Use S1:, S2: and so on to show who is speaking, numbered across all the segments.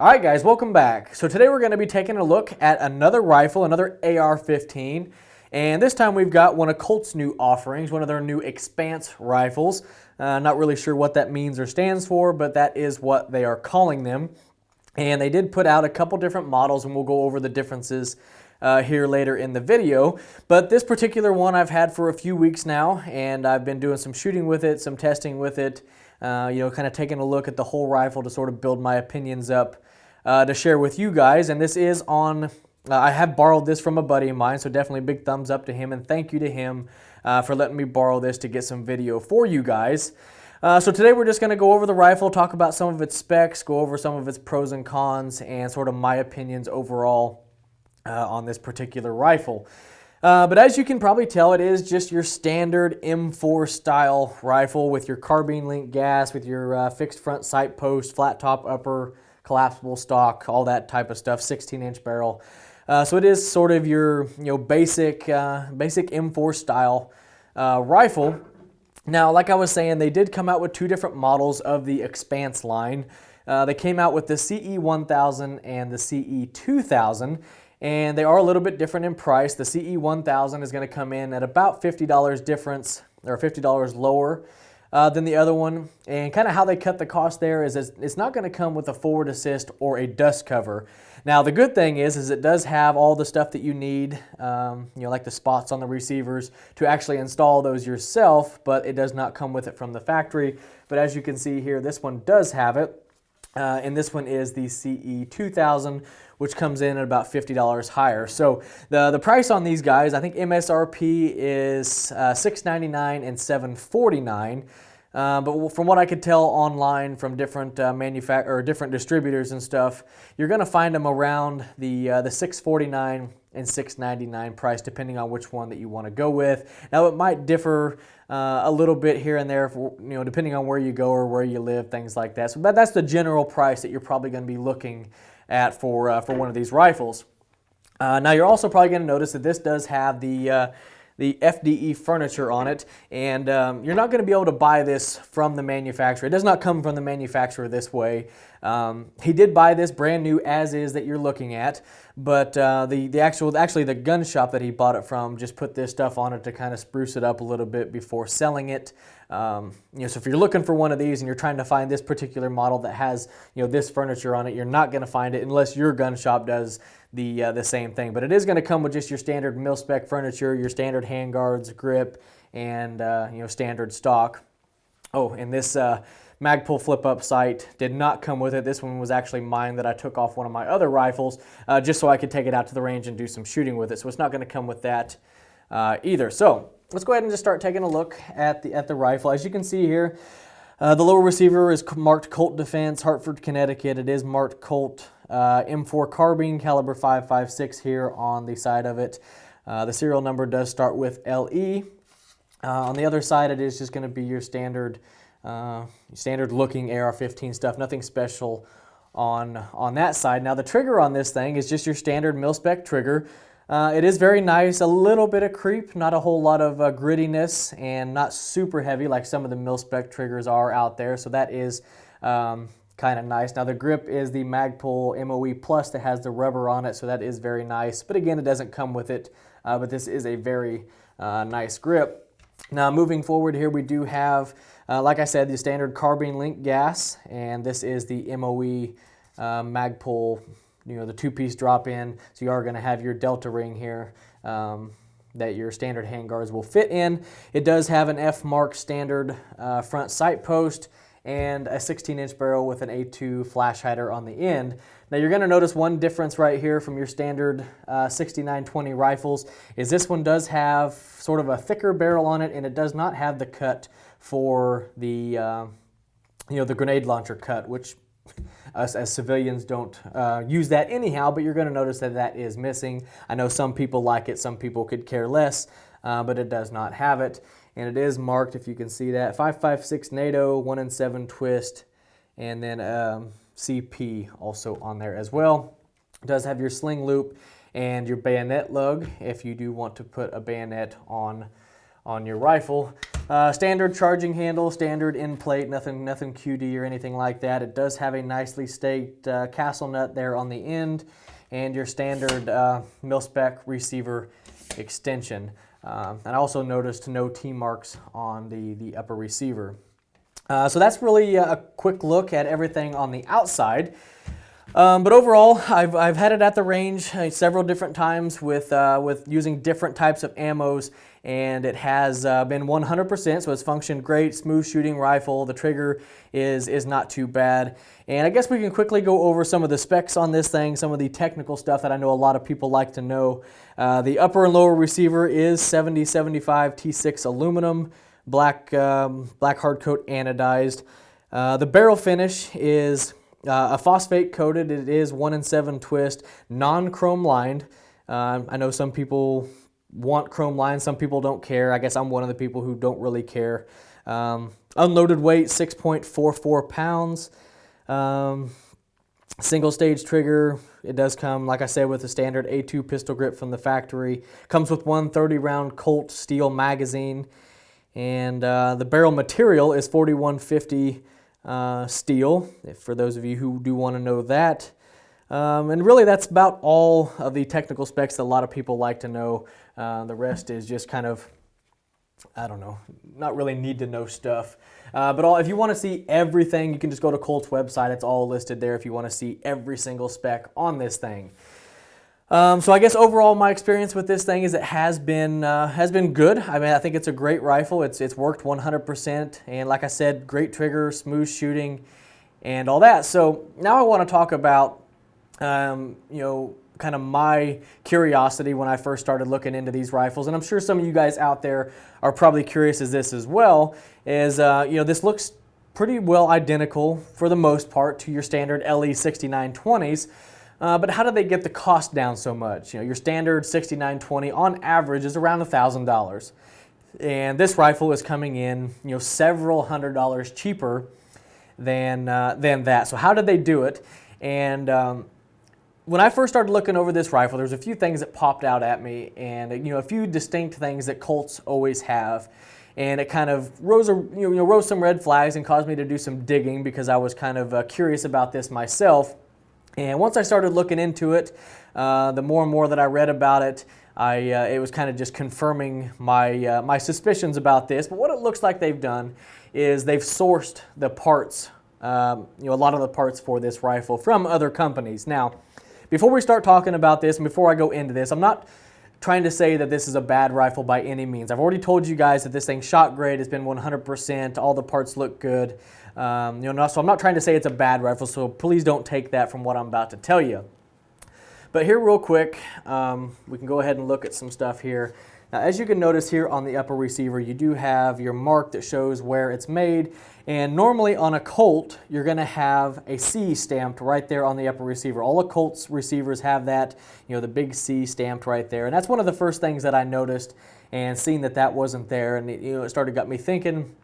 S1: Alright guys, welcome back. So today we're going to be taking a look at another rifle, another AR-15. And this time we've got one of Colt's new offerings, one of their new Expanse rifles. Not really sure what that means or stands for, but that is what they are calling them. And they did put out a couple different models, and we'll go over the differences here later in the video. But this particular one I've had for a few weeks now, and I've been doing some shooting with it, some testing with it, kind of taking a look at the whole rifle to sort of build my opinions up to share with you guys. And this is on, I have borrowed this from a buddy of mine, so definitely a big thumbs up to him, and thank you to him for letting me borrow this to get some video for you guys. So today we're just going to go over the rifle, talk about some of its specs, go over some of its pros and cons, and sort of my opinions overall on this particular rifle. But as you can probably tell, it is just your standard M4 style rifle with your carbine link gas, with your fixed front sight post, flat top upper, collapsible stock, all that type of stuff, 16-inch barrel. So it is sort of your basic M4 style rifle. Now, like I was saying, they did come out with two different models of the Expanse line. They came out with the CE1000 and the CE2000, and they are a little bit different in price. The CE1000 is going to come in at about $50 difference, or $50 lower than the other one. And kind of how they cut the cost there is it's not going to come with a forward assist or a dust cover. Now the good thing is it does have all the stuff that you need, like the spots on the receivers, to actually install those yourself, but it does not come with it from the factory. But as you can see here, this one does have it. And this one is the CE2000, which comes in at about $50 higher. So the price on these guys, I think MSRP is $699 and $749. But from what I could tell online from different different distributors and stuff, you're going to find them around the $649 and $699 price, depending on which one that you want to go with. Now it might differ a little bit here and there, depending on where you go or where you live, things like that. So that's the general price that you're probably going to be looking at for one of these rifles. Now you're also probably going to notice that this does have the Fde Furniture on it, and you're not going to be able to buy this from the manufacturer. It does not come from the manufacturer this way. He did buy this brand new as is that you're looking at, but actually the gun shop that he bought it from just put this stuff on it to kind of spruce it up a little bit before selling it. So if you're looking for one of these and you're trying to find this particular model that has this furniture on it, you're not going to find it unless your gun shop does the same thing. But it is going to come with just your standard mil-spec furniture, your standard handguards, grip, and standard stock. Oh, and this Magpul flip-up sight did not come with it. This one was actually mine that I took off one of my other rifles just so I could take it out to the range and do some shooting with it. So it's not going to come with that either. So let's go ahead and just start taking a look at the rifle. As you can see here, the lower receiver is marked Colt Defense, Hartford, Connecticut. It is marked Colt M4 carbine, caliber 5.56 here on the side of it. The serial number does start with LE. On the other side, it is just going to be your standard looking AR-15 stuff. Nothing special on that side. Now the trigger on this thing is just your standard mil-spec trigger. It is very nice, a little bit of creep, not a whole lot of grittiness, and not super heavy like some of the mil-spec triggers are out there, so that is kind of nice. Now the grip is the Magpul MOE Plus that has the rubber on it, so that is very nice, but again, it doesn't come with it, but this is a very nice grip. Now moving forward here, we do have, like I said, the standard carbine link gas, and this is the MOE Magpul, the two-piece drop-in, so you are going to have your delta ring here that your standard handguards will fit in. It does have an F-mark standard front sight post and a 16-inch barrel with an A2 flash hider on the end. Now you're going to notice one difference right here from your standard 69-20 rifles is this one does have sort of a thicker barrel on it, and it does not have the cut for the the grenade launcher cut, which us as civilians don't use that anyhow, but you're going to notice that that is missing. I know some people like it, some people could care less, but it does not have it. And it is marked, if you can see that, 5.56 NATO, 1-in-7 twist, and then CP also on there as well. It does have your sling loop and your bayonet lug if you do want to put a bayonet on on your rifle. Standard charging handle, standard end plate, nothing QD or anything like that. It does have a nicely staked castle nut there on the end, and your standard mil-spec receiver extension. And I also noticed no T-marks on the upper receiver. So that's really a quick look at everything on the outside. But overall, I've had it at the range several different times with using different types of ammos, and it has been 100%, so it's functioned great. Smooth shooting rifle. The trigger is not too bad. And I guess we can quickly go over some of the specs on this thing, some of the technical stuff that I know a lot of people like to know. The upper and lower receiver is 7075 T6 aluminum, black hard coat anodized. The barrel finish is a phosphate coated. It is 1 in 7 twist, non-chrome lined. I know some people want chrome lines, some people don't care. I guess I'm one of the people who don't really care. Unloaded weight 6.44 pounds. Single stage trigger. It does come, like I said, with a standard A2 pistol grip from the factory. Comes with one 30-round Colt steel magazine. And the barrel material is 4150 steel, for those of you who do want to know that. And really that's about all of the technical specs that a lot of people like to know. The rest is just kind of, I don't know, not really need to know stuff. But if you want to see everything, you can just go to Colt's website. It's all listed there if you want to see every single spec on this thing. So I guess overall my experience with this thing is it has been good. I mean, I think it's a great rifle. It's worked 100%, and like I said, great trigger, smooth shooting, and all that. So now I want to talk about kind of my curiosity when I first started looking into these rifles, and I'm sure some of you guys out there are probably curious as this as well. Is this looks pretty well identical for the most part to your standard LE 6920s. But how did they get the cost down so much? Your standard 6920 on average is around $1,000. And this rifle is coming in, several $100s cheaper than that. So how did they do it? And when I first started looking over this rifle, there's a few things that popped out at me, and a few distinct things that Colts always have. And it kind of rose some red flags and caused me to do some digging because I was kind of curious about this myself. And once I started looking into it, the more and more that I read about it, it was kind of just confirming my suspicions about this. But what it looks like they've done is they've sourced the parts, a lot of the parts for this rifle from other companies. Now, before we start talking about this and before I go into this, I'm not trying to say that this is a bad rifle by any means. I've already told you guys that this thing shot great. It's been 100%. All the parts look good. So I'm not trying to say it's a bad rifle, so please don't take that from what I'm about to tell you. But here real quick, we can go ahead and look at some stuff here. Now, as you can notice here on the upper receiver, you do have your mark that shows where it's made. And normally on a Colt, you're going to have a C stamped right there on the upper receiver. All the Colt's receivers have that, the big C stamped right there. And that's one of the first things that I noticed, and seeing that wasn't there, and it got me thinking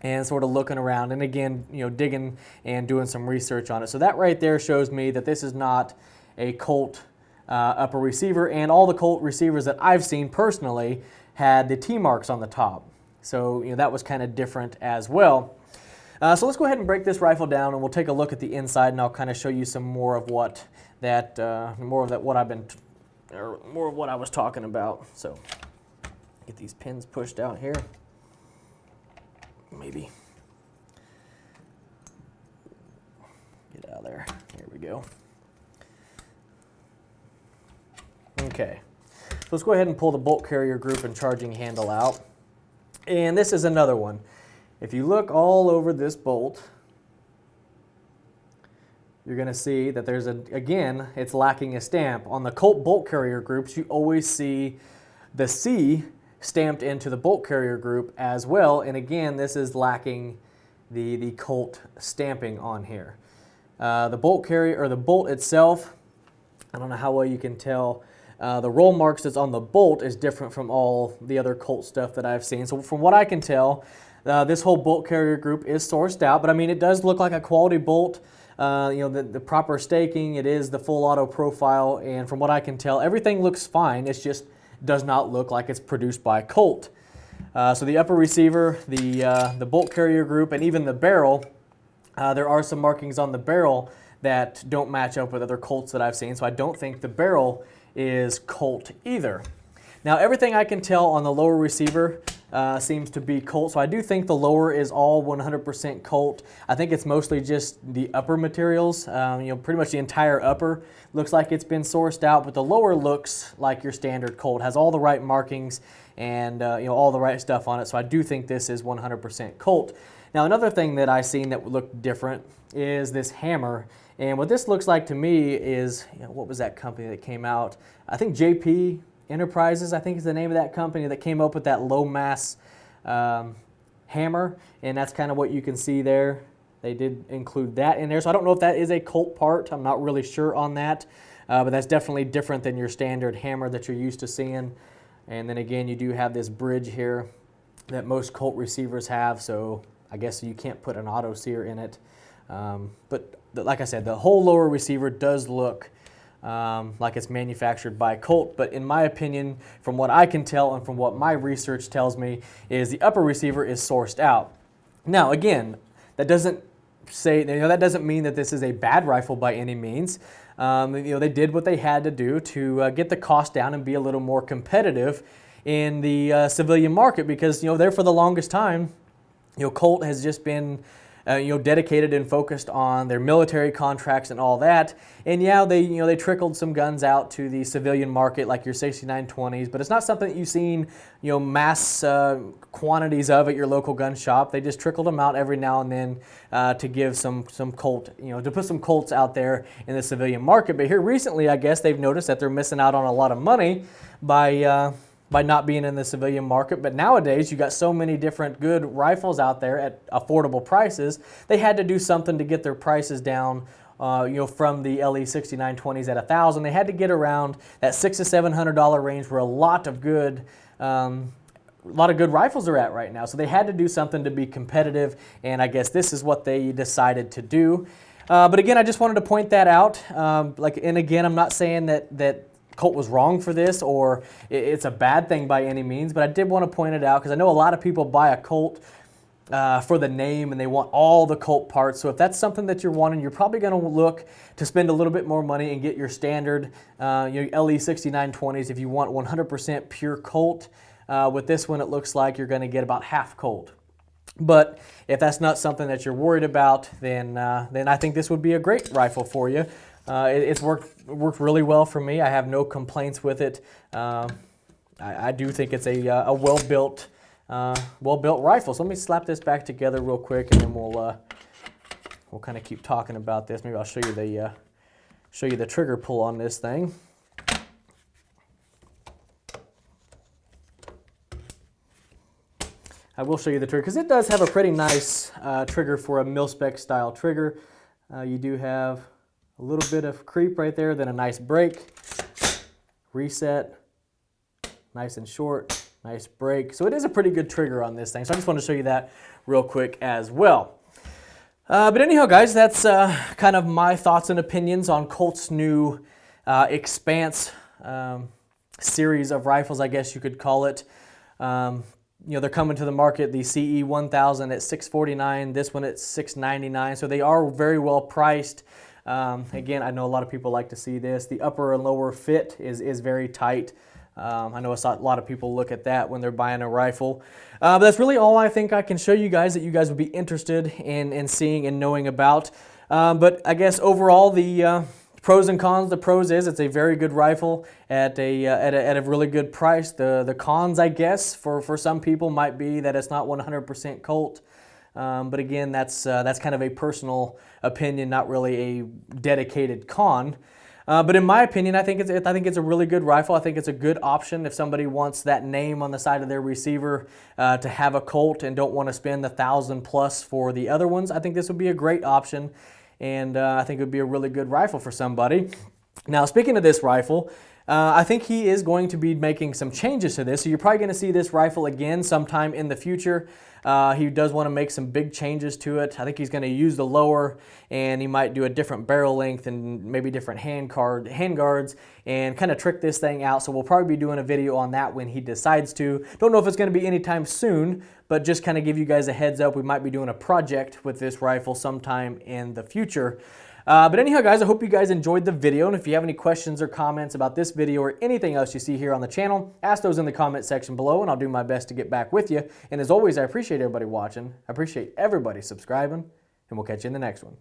S1: and sort of looking around, and again, digging and doing some research on it. So that right there shows me that this is not a Colt upper receiver, and all the Colt receivers that I've seen personally had the T-marks on the top. So that was kind of different as well. So let's go ahead and break this rifle down, and we'll take a look at the inside, and I'll kind of show you some more of what I was talking about. So get these pins pushed out here. Maybe get out of there. Here we go. Okay, so let's go ahead and pull the bolt carrier group and charging handle out. And this is another one. If you look all over this bolt, you're going to see that there's again, it's lacking a stamp. On the Colt bolt carrier groups, you always see the C stamped into the bolt carrier group as well, and again, this is lacking the Colt stamping on here. The bolt carrier, or the bolt itself, I don't know how well you can tell, the roll marks that's on the bolt is different from all the other Colt stuff that I've seen. So from what I can tell, this whole bolt carrier group is sourced out, but I mean, it does look like a quality bolt. The proper staking, it is the full auto profile, and from what I can tell, everything looks fine. It's just does not look like it's produced by Colt. So the upper receiver, the bolt carrier group, and even the barrel, there are some markings on the barrel that don't match up with other Colts that I've seen, so I don't think the barrel is Colt either. Now, everything I can tell on the lower receiver seems to be Colt, so I do think the lower is all 100% Colt. I think it's mostly just the upper materials. Pretty much the entire upper looks like it's been sourced out, but the lower looks like your standard Colt. Has all the right markings and all the right stuff on it, so I do think this is 100% Colt. Now, another thing that I've seen that looked different is this hammer. And what this looks like to me is, what was that company that came out? I think JP Enterprises, I think is the name of that company that came up with that low mass hammer. And that's kind of what you can see there. They did include that in there. So I don't know if that is a Colt part. I'm not really sure on that. But that's definitely different than your standard hammer that you're used to seeing. And then again, you do have this bridge here that most Colt receivers have. So I guess you can't put an auto sear in it. But like I said, the whole lower receiver does look like it's manufactured by Colt, but in my opinion, from what I can tell and from what my research tells me, is the upper receiver is sourced out. Now, again, that doesn't mean that this is a bad rifle by any means. They did what they had to do to get the cost down and be a little more competitive in the civilian market, because there for the longest time, Colt has just been dedicated and focused on their military contracts and all that. And yeah, they trickled some guns out to the civilian market, like your 6920s, but it's not something that you've seen mass quantities of at your local gun shop. They just trickled them out every now and then to give some Colt, to put some Colts out there in the civilian market. But here recently, I guess they've noticed that they're missing out on a lot of money by not being in the civilian market. But nowadays, you got so many different good rifles out there at affordable prices, they had to do something to get their prices down. From the LE 6920s at $1,000, they had to get around that $600 to $700 range, where a lot of good rifles are at right now. So they had to do something to be competitive, and I guess this is what they decided to do. But again, I just wanted to point that out. And again, I'm not saying that Colt was wrong for this or it's a bad thing by any means, but I did want to point it out because I know a lot of people buy a Colt for the name and they want all the Colt parts. So if that's something that you're wanting, you're probably going to look to spend a little bit more money and get your standard your LE 6920s. If you want 100% pure Colt, with this one it looks like you're going to get about half Colt. But if that's not something that you're worried about, then I think this would be a great rifle for you. It's worked really well for me. I have no complaints with it. I do think it's a well-built rifle. So let me slap this back together real quick, and then we'll kind of keep talking about this. Maybe I'll show you the trigger pull on this thing. I will show you the trigger because it does have a pretty nice trigger for a mil-spec style trigger. You do have a little bit of creep right there, then a nice break, reset, nice and short, nice break. So it is a pretty good trigger on this thing. So I just want to show you that real quick as well. But anyhow, guys, that's kind of my thoughts and opinions on Colt's new Expanse series of rifles, I guess you could call it. They're coming to the market, the CE 1000 at $649, this one at $699, so they are very well priced. Again, I know a lot of people like to see this. The upper and lower fit is very tight. I know a lot of people look at that when they're buying a rifle. But that's really all I think I can show you guys that you guys would be interested in seeing and knowing about. But I guess overall, the pros and cons. The pros is it's a very good rifle at a really good price. The cons, I guess, for some people might be that it's not 100% Colt. But again, that's kind of a personal opinion, not really a dedicated con. But in my opinion, I think it's a really good rifle. I think it's a good option if somebody wants that name on the side of their receiver to have a Colt and don't want to spend $1,000+ for the other ones. I think this would be a great option, and I think it would be a really good rifle for somebody. Now, speaking of this rifle, I think he is going to be making some changes to this, so you're probably going to see this rifle again sometime in the future. He does want to make some big changes to it. I think he's going to use the lower, and he might do a different barrel length and maybe different hand guards and kind of trick this thing out. So we'll probably be doing a video on that when he decides to. Don't know if it's going to be anytime soon, but just kind of give you guys a heads up. We might be doing a project with this rifle sometime in the future. But anyhow, guys, I hope you guys enjoyed the video, and if you have any questions or comments about this video or anything else you see here on the channel, ask those in the comment section below, and I'll do my best to get back with you. And as always, I appreciate everybody watching. I appreciate everybody subscribing, and we'll catch you in the next one.